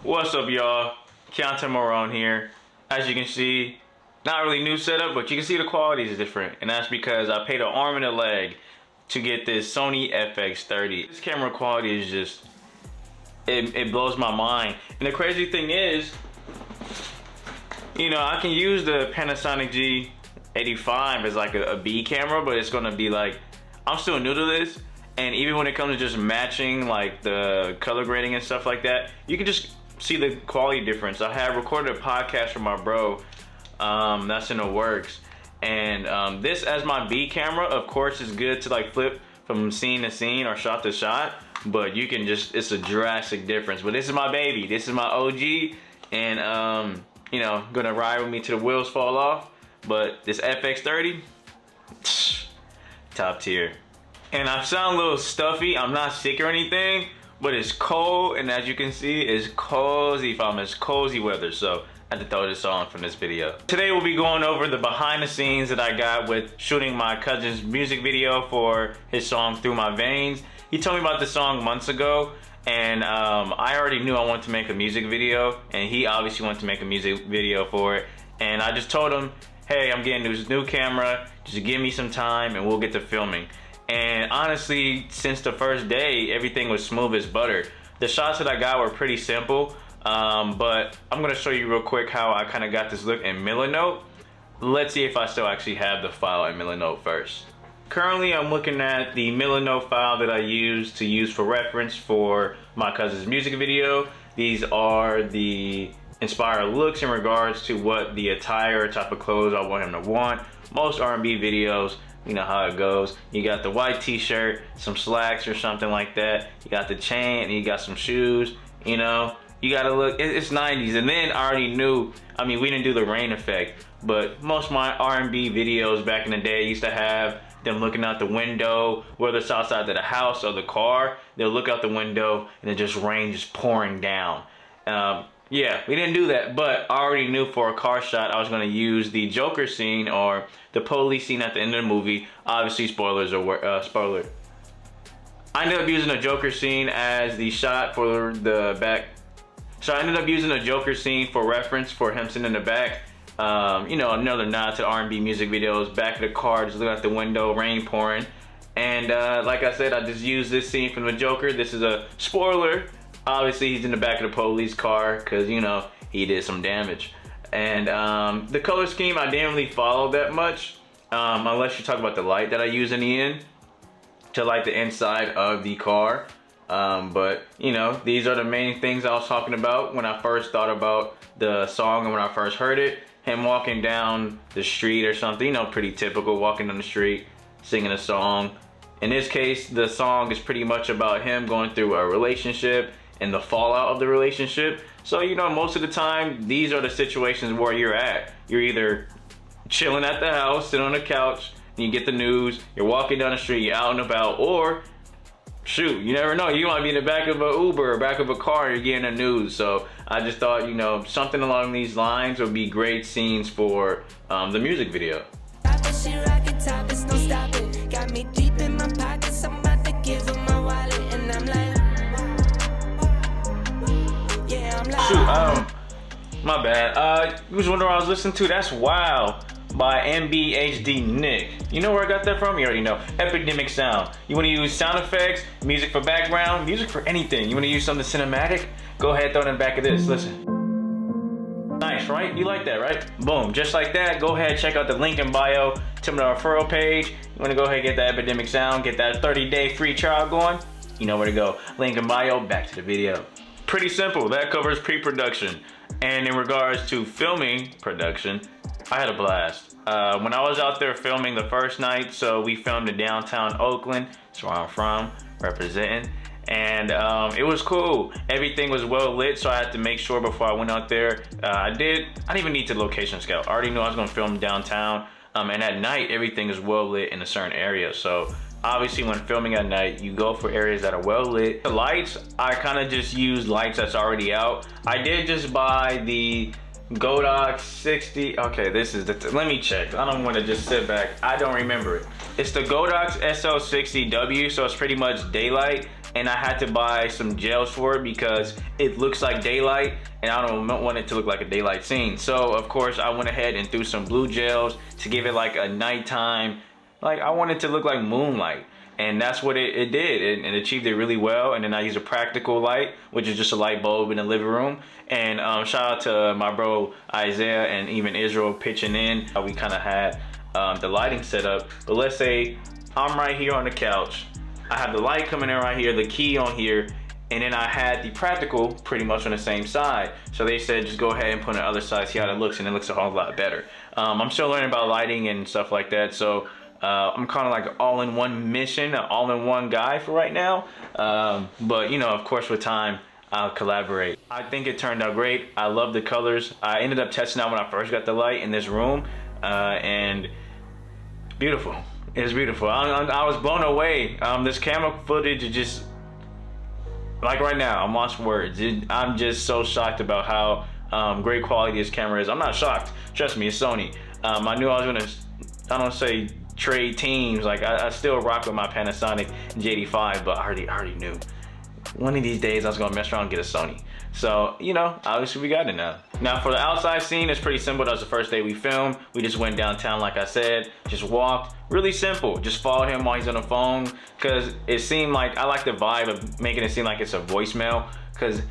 What's up, y'all? Keontae Morone here. As you can see, not really new setup, but you can see the quality is different, and that's because I paid an arm and a leg to get this Sony FX30. This camera quality is just, it blows my mind. And the crazy thing is, you know, I can use the Panasonic G85 as like a B camera, but it's gonna be like, I'm still new to this, and even when it comes to just matching like the color grading and stuff like that, you can just see the quality difference. I had recorded a podcast for my bro, that's in the works, and this as my B camera, of course, is good to like flip from scene to scene or shot to shot, but you can just, it's a drastic difference. But this is my baby, this is my OG, and you know, gonna ride with me till the wheels fall off. But this FX30, top tier. And I sound a little stuffy, I'm not sick or anything, but it's cold, and as you can see, it's cozy, fam. It's cozy weather, so I had to throw this on from this video. Today we'll be going over the behind the scenes that I got with shooting my cousin's music video for his song Thru My Veins. He told me about this song months ago, and I already knew I wanted to make a music video, and he obviously wanted to make a music video for it. And I just told him, hey, I'm getting this new camera, just give me some time and we'll get to filming. And honestly, since the first day, everything was smooth as butter. The shots that I got were pretty simple, but I'm gonna show you real quick how I kind of got this look in MILANOTE. Let's see if I still actually have the file in MILANOTE first. Currently, I'm looking at the MILANOTE file that I use for reference for my cousin's music video. These are the inspired looks in regards to what the attire type of clothes I want him to want. Most R&B videos, you know how it goes. You got the white t-shirt, some slacks or something like that. You got the chain and you got some shoes, you know. You gotta look, it's 90s. And then I already knew, I mean, we didn't do the rain effect, but most of my R&B videos back in the day used to have them looking out the window, whether it's outside of the house or the car. They'll look out the window and it just rain just pouring down. Yeah, we didn't do that, but I already knew for a car shot I was gonna use the Joker scene or the police scene at the end of the movie. Obviously, spoilers are spoiler. I ended up using a Joker scene as the shot for the back. So I ended up using a Joker scene for reference for him sitting in the back. You know, another nod to R&B music videos. Back of the car, just look out the window, rain pouring. And like I said, I just used this scene from the Joker. This is a spoiler. Obviously, he's in the back of the police car because, you know, he did some damage. And the color scheme, I didn't really follow that much, unless you talk about the light that I use in the end to light the inside of the car. But, you know, these are the main things I was talking about when I first thought about the song and when I first heard it. Him walking down the street or something, you know, pretty typical, walking down the street, singing a song. In this case, the song is pretty much about him going through a relationship and the fallout of the relationship. So, you know, most of the time, these are the situations where you're at. You're either chilling at the house, sitting on the couch, and you get the news, you're walking down the street, you're out and about, or shoot, you never know, you might be in the back of an Uber or back of a car, you're getting the news. So I just thought, you know, something along these lines would be great scenes for the music video. Shoot, my bad. You was wondering what I was listening to? That's Wow by Nbhd Nick. You know where I got that from? You already know. EPIDEMIC sound. You want to use sound effects, music for background, music for anything. You want to use something cinematic? Go ahead, throw it in the back of this. Listen. Nice, right? You like that, right? Boom, just like that. Go ahead, check out the link in bio to my referral page. You want to go ahead and get that EPIDEMIC sound, get that 30-day free trial going? You know where to go. Link in bio, back to the video. Pretty simple, that covers pre-production. And in regards to filming production, I had a blast. When I was out there filming the first night, so we filmed in downtown Oakland, that's where I'm from, representing. And it was cool. Everything was well lit, so I had to make sure before I went out there. I didn't even need to location scout. I already knew I was gonna film downtown. And at night, everything is well lit in a certain area. So obviously when filming at night, you go for areas that are well lit. The lights, I kind of just use lights that's already out. I did just buy the Godox 60, okay, this is the, let me check. I don't want to just sit back. I don't remember it. It's the Godox SL60W, so it's pretty much daylight. and I had to buy some gels for it because it looks like daylight and I don't want it to look like a daylight scene. So of course I went ahead and threw some blue gels to give it like a nighttime, like I want it to look like moonlight. And that's what it did, and achieved it really well. And then I used a practical light, which is just a light bulb in the living room. And shout out to my bro Isaiah and even Israel pitching in. We kind of had the lighting set up. But let's say I'm right here on the couch. I have the light coming in right here, the key on here, and then I had the practical pretty much on the same side. So they said just go ahead and put it on the other side, see how it looks, and it looks a whole lot better. I'm still learning about lighting and stuff like that. So I'm kind of like an all-in-one mission, an all-in-one guy for right now. But you know, of course with time, I'll collaborate. I think it turned out great. I love the colors. I ended up testing out when I first got the light in this room, and beautiful. It was beautiful. I was blown away. This camera footage is just, like right now, I'm lost for words. I'm just so shocked about how great quality this camera is. I'm not shocked. Trust me, it's Sony. I knew I was gonna, I don't say trade teams, like I still rock with my Panasonic J85, but I already knew one of these days I was gonna mess around and get a Sony. So, you know, obviously we got it now. Now for the outside scene, it's pretty simple. That was the first day we filmed. We just went downtown, like I said, just walked. Really simple. Just followed him while he's on the phone, because it seemed like, I like the vibe of making it seem like it's a voicemail, because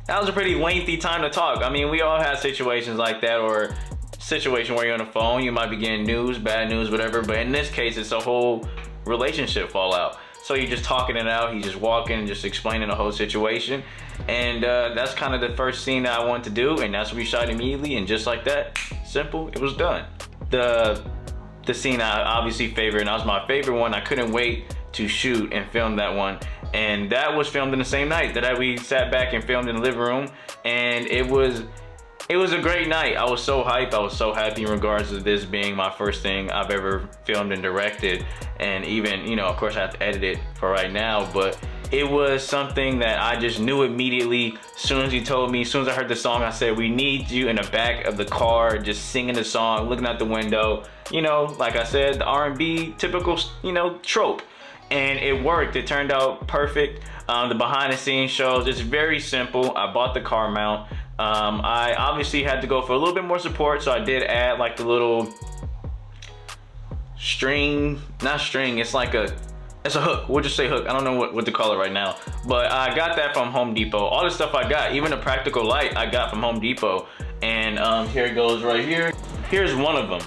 that was a pretty lengthy time to talk. I mean, we all have situations like that, or situation where you're on the phone, you might be getting news, bad news, whatever, but in this case it's a whole relationship fallout. So you're just talking it out, he's just walking and just explaining the whole situation, and that's kind of the first scene that I wanted to do, and that's what we shot immediately, and just like that, simple, it was done. The scene I obviously favored, and that was my favorite one. I couldn't wait to shoot and film that one, and that was filmed in the same night that we sat back and filmed in the living room, and it was a great night. I was so hyped. I was so happy in regards to this being my first thing I've ever filmed and directed. And even, you know, of course I have to edit it for right now, but it was something that I just knew immediately. As soon as he told me, as soon as I heard the song, I said, we need you in the back of the car, just singing the song, looking out the window. You know, like I said, the R&B typical, you know, trope. And it worked. It turned out perfect. The behind the scenes shows, it's very simple. I bought the car mount. I obviously had to go for a little bit more support, so I did add like the little string, not string, it's like it's a hook. We'll just say hook. I don't know what to call it right now, but I got that from Home Depot. All the stuff I got, even the practical light, I got from Home Depot. And here it goes right here. Here's one of them,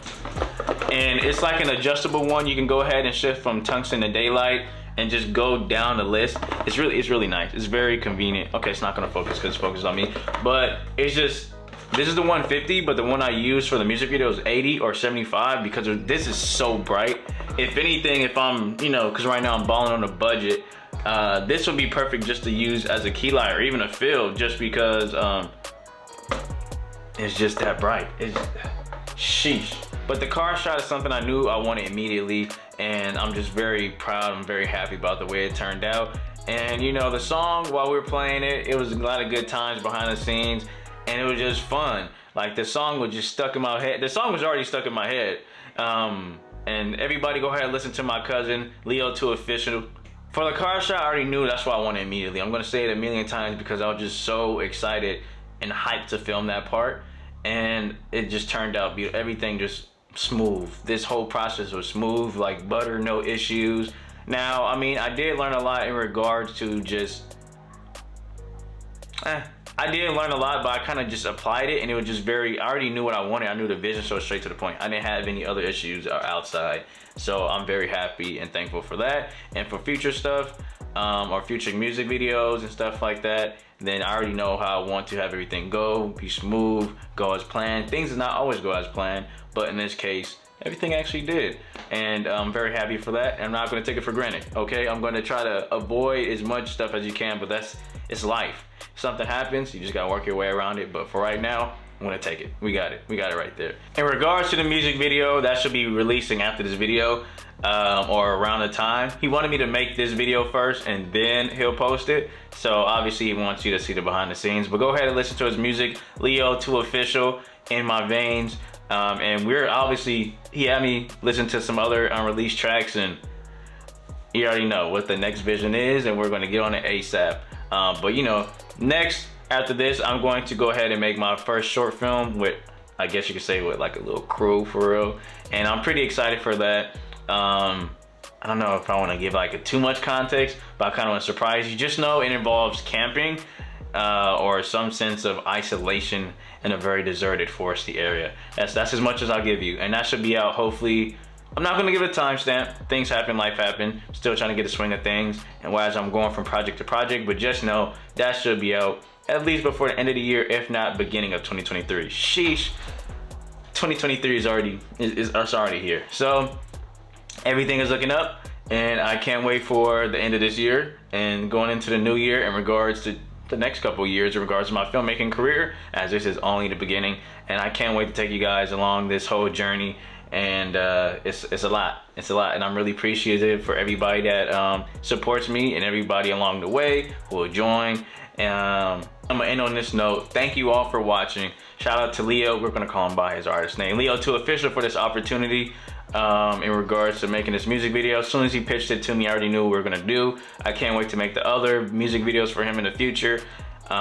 and it's like an adjustable one. You can go ahead and shift from tungsten to daylight and just go down the list. It's really nice. It's very convenient. Okay, it's not gonna focus because it's focused on me, but it's just, this is the 150, but the one I used for the music video is 80 or 75 because this is so bright. If anything, if I'm, you know, because right now I'm balling on a budget, this would be perfect just to use as a key light or even a fill, just because it's just that bright. It's, sheesh. But the car shot is something I knew I wanted immediately, and I'm just very proud. I'm very happy about the way it turned out. And you know, the song, while we were playing it, it was a lot of good times behind the scenes, and it was just fun. Like the song was just stuck in my head. The song was already stuck in my head. And everybody go ahead and listen to my cousin, Leo2officiall. For the car shot, I already knew that's what I wanted immediately. I'm gonna say it a million times because I was just so excited and hyped to film that part. And it just turned out beautiful. Everything just smooth. This whole process was smooth, like butter, no issues. Now, I mean, I did learn a lot in regards to just, I did learn a lot, but I kind of just applied it, and it was just very, I already knew what I wanted. I knew the vision, so straight to the point. I didn't have any other issues outside. So I'm very happy and thankful for that. And for future stuff, or future music videos and stuff like that, then I already know how I want to have everything go, be smooth, go as planned. Things do not always go as planned, but in this case, everything actually did. And I'm very happy for that. I'm not gonna take it for granted, okay? I'm gonna try to avoid as much stuff as you can, but it's life. If something happens, you just gotta work your way around it. But for right now, I'm gonna take it. We got it right there. In regards to the music video, that should be releasing after this video, or around the time. He wanted me to make this video first and then he'll post it. So obviously he wants you to see the behind the scenes, but go ahead and listen to his music, Leo2officiall, In My Veins. And we're obviously, he had me listen to some other unreleased tracks, and you already know what the next vision is, and we're going to get on it ASAP. But you know, next after this, I'm going to go ahead and make my first short film with, I guess you could say, with like a little crew for real, and I'm pretty excited for that. I don't know if I want to give like too much context, but I kind of want to surprise you. Just know it involves camping or some sense of isolation in a very deserted, foresty area. That's as much as I'll give you, and that should be out hopefully. I'm not gonna give it a timestamp. Things happen, life happen. Still trying to get the swing of things, and as I'm going from project to project, but just know that should be out at least before the end of the year, if not beginning of 2023. Sheesh, 2023 is already here. So everything is looking up, and I can't wait for the end of this year and going into the new year in regards to the next couple of years in regards to my filmmaking career, as this is only the beginning, and I can't wait to take you guys along this whole journey. And it's a lot, and I'm really appreciative for everybody that supports me and everybody along the way who will join. I'm gonna end on this note. Thank you all for watching. Shout out to Leo, we're gonna call him by his artist name, Leo2officiall, for this opportunity in regards to making this music video. As soon as he pitched it to me, I already knew what we were gonna do. I can't wait to make the other music videos for him in the future.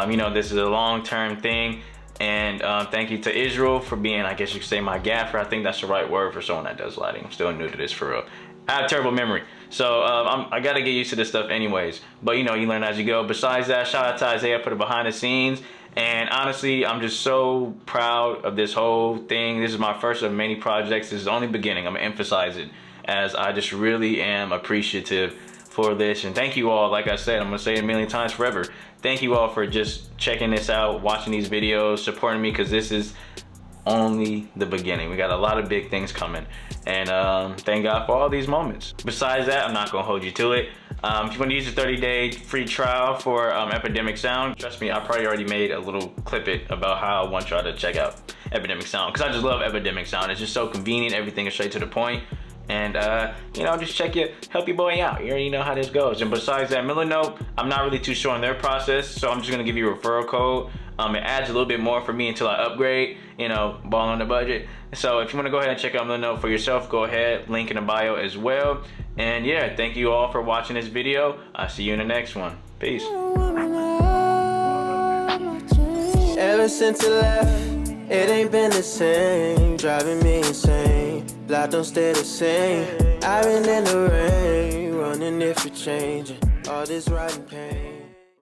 You know, this is a long-term thing. And thank you to Israel for being, I guess you could say, my gaffer. I think that's the right word for someone that does lighting. I'm still new to this for real. I have terrible memory, so I gotta get used to this stuff anyways. But you know, you learn as you go. Besides that, shout out to Isaiah for the behind the scenes. And honestly, I'm just so proud of this whole thing. This is my first of many projects. This is only beginning. I'm gonna emphasize it, as I just really am appreciative for this. And thank you all. Like I said, I'm gonna say it a million times forever. Thank you all for just checking this out, watching these videos, supporting me, because this is only the beginning. We got a lot of big things coming, and thank God for all these moments. Besides that, I'm not gonna hold you to it. If you want to use the 30-day free trial for EPIDEMIC Sound, trust me, I probably already made a little clip about how I want y'all to check out EPIDEMIC Sound, because I just love EPIDEMIC Sound. It's just so convenient. Everything is straight to the point. And you know, just help your boy out. You already know how this goes. And besides that, Milanote, I'm not really too sure on their process, so I'm just gonna give you a referral code. It adds a little bit more for me until I upgrade, you know, ball on the budget. So if you want to go ahead and check out Milanote for yourself, go ahead, link in the bio as well. And yeah, thank you all for watching this video. I'll see you in the next one. Peace. Ever since I left, it ain't been the same, driving me insane. Life don't stay the same. I've been in the rain, running if you're changing. All this riding pain.